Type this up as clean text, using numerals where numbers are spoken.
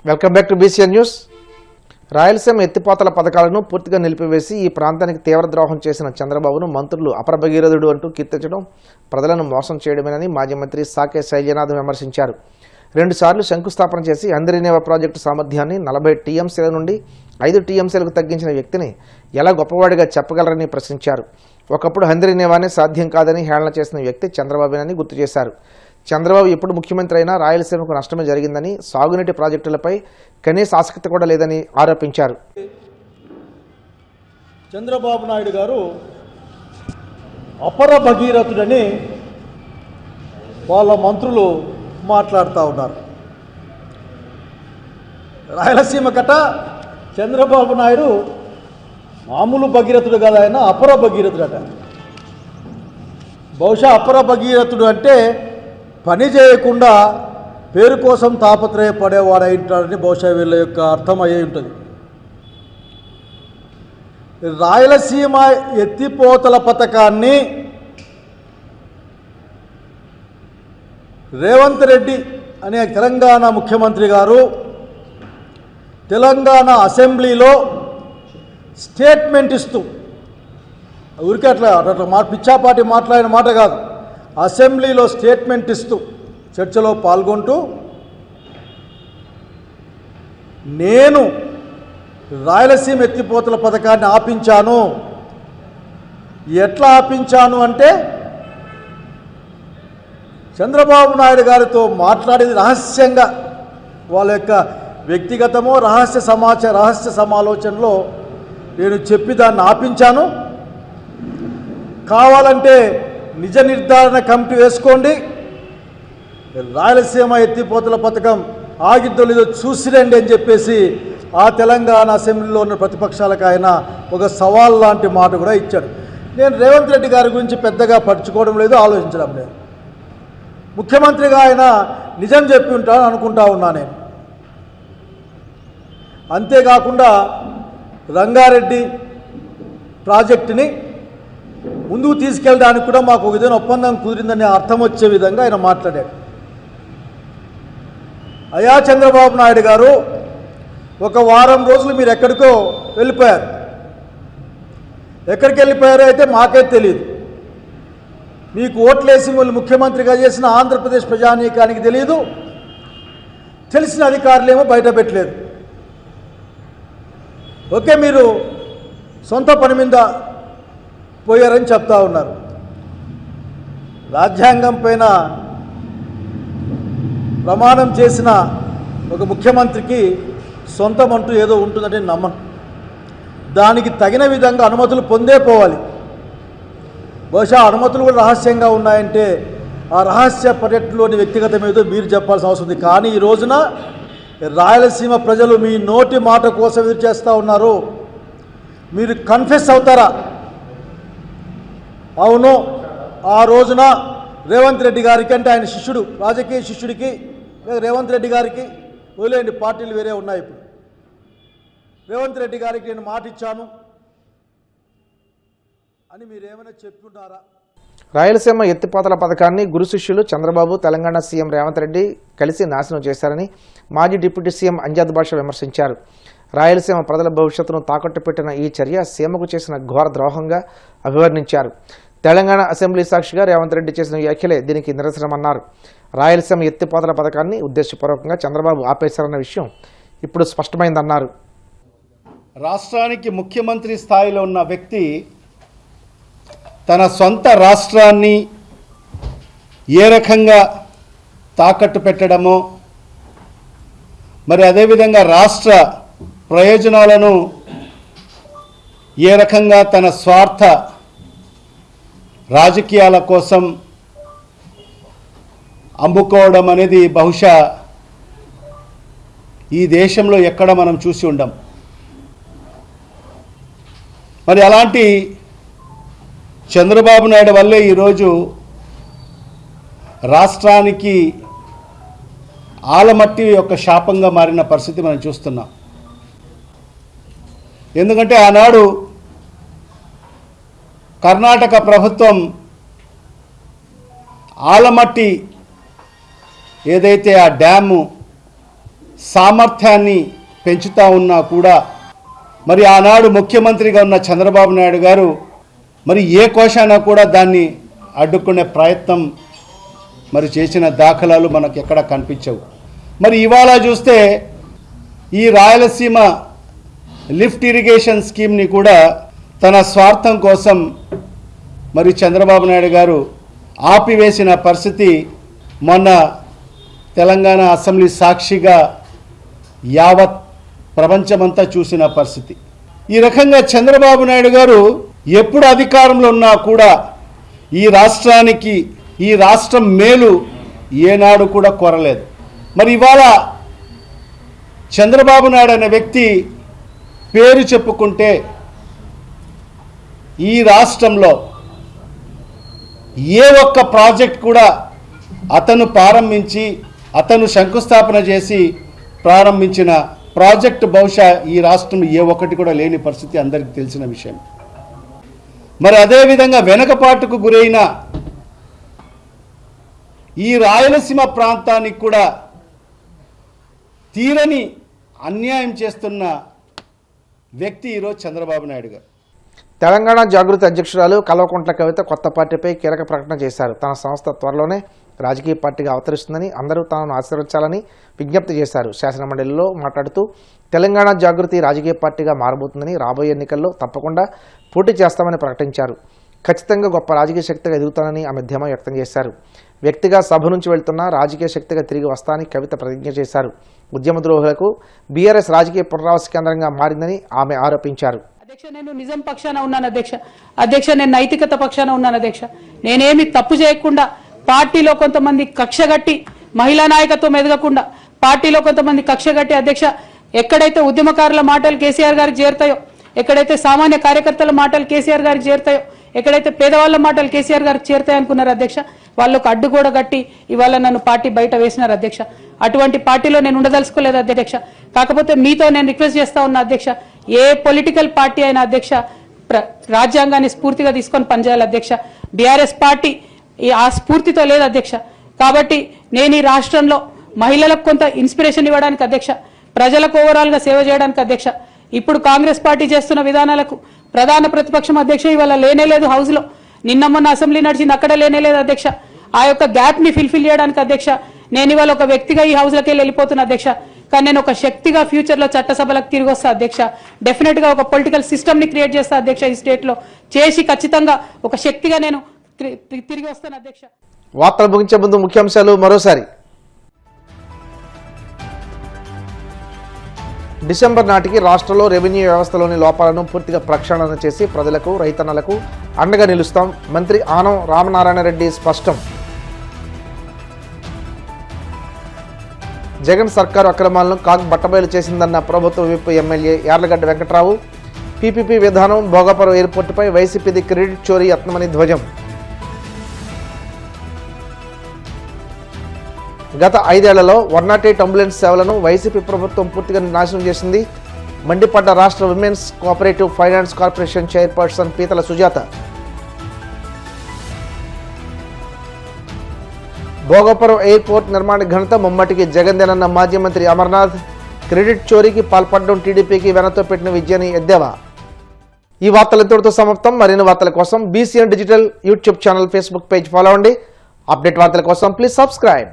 Welcome back to BCN news. Rayalaseema ఎత్తిపోతల పథకాలను పూర్తిగా నిలిపివేసి ఈ ప్రాంతానికి తీవ్ర ద్రోహం చేసిన చంద్రబాబును మంత్రులు అపరభగీరథుడు అంటూ కీర్తించడం ప్రజలను మోసం చేయడమేనని మాజీ మంత్రి సాకే శైలజనాథ్ విమర్శించారు. 2 సార్లు శంకుస్థాపన చేసి అందరినేవ ప్రాజెక్టు సామర్థ్యాన్ని 40 టీఎంసీల నుండి 5 టీఎంసీలకు తగ్గించిన వ్యక్తిని ఎలా గొప్పవాడిగా చెప్పగలరని ప్రశ్నించారు. ఒకప్పుడు హంద్రీనేవానే సాధ్యం కాదని హేళన చేసిన వ్యక్తి చంద్రబాబునని గుర్తు చేశారు. చంద్రబాబు ఎప్పుడు ముఖ్యమంత్రి అయినా రాయలసీమకు నష్టమే జరిగిందని, సాగునీటి ప్రాజెక్టులపై కనీస ఆసక్తి కూడా లేదని ఆరోపించారు. చంద్రబాబు నాయుడు గారు అపర భగీరథుడని వాళ్ళ మంత్రులు మాట్లాడుతూ ఉన్నారు. రాయలసీమ కట చంద్రబాబు నాయుడు మామూలు భగీరథుడు కదా, ఆయన అపర భగీరథుడట. బహుశా అపర భగీరథుడు అంటే పని చేయకుండా పేరు కోసం తాపత్రయపడేవాడై ఉంటాడని బహుశా వీళ్ళ యొక్క అర్థం అయ్యే ఉంటుంది. రాయలసీమ ఎత్తిపోతల పథకాన్ని రేవంత్ రెడ్డి అనే తెలంగాణ ముఖ్యమంత్రి గారు తెలంగాణ అసెంబ్లీలో స్టేట్మెంట్ ఇస్తూ, ఊరికే అట్లా పిచ్చాపాటి మాట్లాడిన మాట కాదు, అసెంబ్లీలో స్టేట్మెంట్ ఇస్తూ చర్చలో పాల్గొంటూ, నేను రాయలసీమ ఎత్తిపోతల పథకాన్ని ఆపించాను. ఎట్లా ఆపించాను అంటే, చంద్రబాబు నాయుడు గారితో మాట్లాడేది రహస్యంగా, వాళ్ళ యొక్క వ్యక్తిగతమో రహస్య సమాలోచనలో నేను చెప్పి దాన్ని ఆపించాను. కావాలంటే నిజ నిర్ధారణ కమిటీ వేసుకోండి, రాయలసీమ ఎత్తిపోతల పథకం ఆగిద్దో లేదో చూసిరండి అని చెప్పేసి ఆ తెలంగాణ అసెంబ్లీలో ఉన్న ప్రతిపక్షాలకు ఆయన ఒక సవాల్ లాంటి మాట కూడా ఇచ్చాడు. నేను రేవంత్ రెడ్డి గారి గురించి పెద్దగా పట్టించుకోవడం లేదు, ఆలోచించడం లేదు. ముఖ్యమంత్రిగా ఆయన నిజం చెప్పి ఉంటాను అనుకుంటా ఉన్నా నేను. అంతేకాకుండా రంగారెడ్డి ప్రాజెక్టుని ముందుకు తీసుకెళ్ళడానికి కూడా మాకు ఒక విధంగా ఒప్పందం కుదిరిందని అర్థం వచ్చే విధంగా ఆయన మాట్లాడాడు. అయ్యా చంద్రబాబు నాయుడు గారు, ఒక వారం రోజులు మీరు ఎక్కడికో వెళ్ళిపోయారు. ఎక్కడికి వెళ్ళిపోయారో అయితే మాకే తెలియదు. మీకు ఓట్లేసి వాళ్ళు ముఖ్యమంత్రిగా చేసిన ఆంధ్రప్రదేశ్ ప్రజానీకానికి తెలియదు, తెలిసిన అధికారులేమో బయట పెట్టలేదు. ఓకే, మీరు సొంత పని మీద పోయారని చెప్తా ఉన్నారు. రాజ్యాంగం పైన ప్రమాణం చేసిన ఒక ముఖ్యమంత్రికి సొంతం అంటూ ఏదో ఉంటుందంటే నమ్మను. దానికి తగిన విధంగా అనుమతులు పొందే పోవాలి. బహుశా అనుమతులు కూడా రహస్యంగా ఉన్నాయంటే ఆ రహస్య పర్యటనలోని వ్యక్తిగతం ఏదో మీరు చెప్పాల్సిన అవసరం ఉంది. కానీ ఈ రోజున రాయలసీమ ప్రజలు మీ నోటి మాట కోసం ఎదురు చేస్తూ ఉన్నారు. మీరు కన్ఫెస్ అవుతారా? అవును, ఆ రోజున రేవంత్ రెడ్డి గారికి, అంటే ఆయన శిష్యుడు, రాజకీయ శిష్యుడికి, లేదా రేవంత్ రెడ్డి గారికి, వదిలేండి పార్టీలు వేరే ఉన్నాయి, ఇప్పుడు రేవంత్ రెడ్డి గారికి నేను మాట ఇచ్చాను అని మీరేమైనా చెప్తున్నారా? రాయలసీమ ఎత్తిపోతల పథకాన్ని గురు శిష్యులు చంద్రబాబు, తెలంగాణ సీఎం రేవంత్ రెడ్డి కలిసి నాశనం చేశారని మాజీ డిప్యూటీ సీఎం అంజద్ బాషా విమర్శించారు. రాయలసీమ ప్రజల భవిష్యత్తును తాకట్టు పెట్టిన ఈ చర్య సీమకు చేసిన ఘోర ద్రోహంగా అభివర్ణించారు. తెలంగాణ అసెంబ్లీ సాక్షిగా రేవంత్ రెడ్డి చేసిన వ్యాఖ్యలే దీనికి నిదర్శనమన్నారు. రాయలసీమ ఎత్తిపోతల పథకాన్ని ఉద్దేశపూర్వకంగా చంద్రబాబు ఆపేశారన్న విషయం ఇప్పుడు స్పష్టమైందన్నారు. రాష్ట్రానికి ముఖ్యమంత్రి స్థాయిలో ఉన్న వ్యక్తి తన సొంత రాష్ట్రాన్ని ఏ రకంగా తాకట్టు పెట్టడమో, మరి అదేవిధంగా రాష్ట్ర ప్రయోజనాలను ఏ రకంగా తన స్వార్థ రాజకీయాల కోసం అమ్ముకోవడం అనేది బహుశా ఈ దేశంలో ఎక్కడ మనం చూసి ఉండం. మరి అలాంటి చంద్రబాబు నాయుడు వల్లే ఈరోజు రాష్ట్రానికి ఆలమట్టి యొక్క శాపంగా మారిన పరిస్థితి మనం చూస్తున్నాం. ఎందుకంటే ఆనాడు కర్ణాటక ప్రభుత్వం ఆలమట్టి ఏదైతే ఆ డ్యాము సామర్థ్యాన్ని పెంచుతూ ఉన్నా కూడా మరి ఆనాడు ముఖ్యమంత్రిగా ఉన్న చంద్రబాబు నాయుడు గారు మరి ఏ కోశాన కూడా దాన్ని అడ్డుకునే ప్రయత్నం మరి చేసిన దాఖలాలు మనకు ఎక్కడా కనిపించవు. మరి ఇవాళ చూస్తే ఈ రాయలసీమ లిఫ్ట్ ఇరిగేషన్ స్కీమ్ని కూడా తన స్వార్థం కోసం మరి చంద్రబాబు నాయుడు గారు ఆపివేసిన పరిస్థితి మొన్న తెలంగాణ అసెంబ్లీ సాక్షిగా యావత్ ప్రపంచమంతా చూసిన పరిస్థితి. ఈ రకంగా చంద్రబాబు నాయుడు గారు ఎప్పుడు అధికారంలో ఉన్నా కూడా ఈ రాష్ట్రానికి ఈ రాష్ట్రం మేలు ఏనాడు కూడా కోరలేదు. మరి ఇవాళ చంద్రబాబు నాయుడు అనే వ్యక్తి పేరు చెప్పుకుంటే ఈ రాష్ట్రంలో ఏ ఒక్క ప్రాజెక్ట్ కూడా అతను ప్రారంభించి అతను శంకుస్థాపన చేసి ప్రారంభించిన ప్రాజెక్ట్ బహుశా ఈ రాష్ట్రం ఏ ఒక్కటి కూడా లేని పరిస్థితి అందరికీ తెలిసిన విషయం. మరి అదేవిధంగా వెనకపాటుకు గురైన ఈ రాయలసీమ ప్రాంతానికి కూడా తీరని అన్యాయం చేస్తున్న వ్యక్తి ఈరోజు చంద్రబాబు నాయుడు గారు. తెలంగాణ జాగృతి అధ్యక్షురాలు కల్వకుంట్ల కవిత కొత్త పార్టీపై కీలక ప్రకటన చేశారు. తన సంస్థ త్వరలోనే రాజకీయ పార్టీగా అవతరిస్తుందని, అందరూ తనను ఆశీర్వదించాలని విజ్ఞప్తి చేశారు. శాసనమండలిలో మాట్లాడుతూ తెలంగాణ జాగృతి రాజకీయ పార్టీగా మారబోతుందని, రాబోయే ఎన్నికల్లో తప్పకుండా పోటీ చేస్తామని ప్రకటించారు. ఖచ్చితంగా గొప్ప రాజకీయ శక్తిగా ఎదుగుతానని ఆమె ధీమా వ్యక్తం చేశారు. వ్యక్తిగా సభ నుంచి వెళ్తున్న రాజకీయ శక్తిగా తిరిగి వస్తానని కవిత ప్రతిజ్ఞ చేశారు. ఉద్యమ ద్రోహులకు బీఆర్ఎస్ రాజకీయ పునరావాస కేంద్రంగా మారిందని ఆమె ఆరోపించారు. అధ్యక్ష, నేను నిజం పక్షాన ఉన్నాను అధ్యక్ష, నేను నైతికత పక్షాన ఉన్నాను అధ్యక్ష. నేనేమి తప్పు చేయకుండా పార్టీలో కొంతమంది కక్షగట్టి మహిళా నాయకత్వం ఎదగకుండా పార్టీలో కొంతమంది కక్షగట్టి అధ్యక్ష, ఎక్కడైతే ఉద్యమకారుల మాటలు కేసీఆర్ గారికి చేరుతాయో, ఎక్కడైతే సామాన్య కార్యకర్తల మాటలు కేసీఆర్ గారికి చేరుతాయో, ఎక్కడైతే పేదవాళ్ల మాటలు కేసీఆర్ గారికి చేరుతాయి అనుకున్నారు అధ్యక్ష, వాళ్ళకు అడ్డు కూడా గట్టి ఇవాళ నన్ను పార్టీ బయట వేసినారు అధ్యక్ష. అటువంటి పార్టీలో నేను ఉండదలుచుకోలేదు అధ్యక్ష. కాకపోతే మీతో నేను రిక్వెస్ట్ చేస్తా ఉన్నా అధ్యక్ష, ఏ పొలిటికల్ పార్టీ అయినా అధ్యక్ష రాజ్యాంగాన్ని స్ఫూర్తిగా తీసుకొని పనిచేయాలి అధ్యక్ష. బీఆర్ఎస్ పార్టీ ఆ స్ఫూర్తితో లేదు అధ్యక్ష. కాబట్టి నేను ఈ రాష్ట్రంలో మహిళలకు కొంత ఇన్స్పిరేషన్ ఇవ్వడానికి అధ్యక్ష, ప్రజలకు ఓవరాల్ గా సేవ చేయడానికి అధ్యక్ష, ఇప్పుడు కాంగ్రెస్ పార్టీ చేస్తున్న విధానాలకు ప్రధాన ప్రతిపక్షం అధ్యక్ష ఇవాళ లేనేలేదు హౌస్ లో, నిన్న మొన్న అసెంబ్లీ నడిచింది అక్కడ లేనేలేదు అధ్యక్ష. ఆ యొక్క గ్యాప్ ని ఫిల్ఫిల్ చేయడానికి అధ్యక్ష నేను ఇవాళ ఒక వ్యక్తిగా ఈ హౌస్ లకి వెళ్ళిపోతున్నా అధ్యక్ష. కానీ నేను ఒక శక్తిగా ఫ్యూచర్ లో చట్టసభలకు తిరిగి వస్తా అధ్యక్ష. డెఫినెట్ గా ఒక పొలిటికల్ సిస్టమ్ ని క్రియేట్ చేస్తా అధ్యక్ష ఈ స్టేట్ లో, చేసి ఖచ్చితంగా ఒక శక్తిగా నేను తిరిగి వస్తాను అధ్యక్ష. వార్తలు ముగించే ముందు ముఖ్యాంశాలు మరోసారి. డిసెంబర్ నాటికి రాష్ట్రంలో రెవెన్యూ వ్యవస్థలోని లోపాలను పూర్తిగా ప్రక్షాళన చేసి ప్రజలకు, రైతన్నలకు అండగా నిలుస్తాం. మంత్రి ఆనం రామనారాయణ రెడ్డి స్పష్టం. జగన్ సర్కారు అక్రమాలను కాగ్ బట్టబయలు చేసిందన్న ప్రభుత్వ whip MLA Yarlagadda Venkatrao. PPP విధానం భోగాపురం ఎయిర్పోర్టుపై వైసీపీది క్రెడిట్ చోరీ యత్నమని ధ్వజం. గత 5 ఏళ్లలో 108 అంబులెన్స్ సేవలను వైసీపీ ప్రభుత్వం పూర్తిగా నాశనం చేసింది. మండిపడ్డ రాష్ట్ర women's cooperative finance corporation chairperson పీతల సుజాత. భోగాపురం ఎయిర్పోర్ట్ నిర్మాణ ఘనత ముమ్మటికి జగన్దేనన్న మాజీ మంత్రి అమర్నాథ్. క్రెడిట్ చోరీకి పాల్పడడం టీడీపీకి వెనతో పెట్టిన విజయాన్ని ఎద్దేవా. ఈ వార్తలు ఇంతటితో సమాప్తం. మరిన్ని వార్తల కోసం BCN digital YouTube channel, Facebook page follow అవ్వండి. అప్డేట్ వార్తల కోసం ప్లీజ్ సబ్స్క్రైబ్.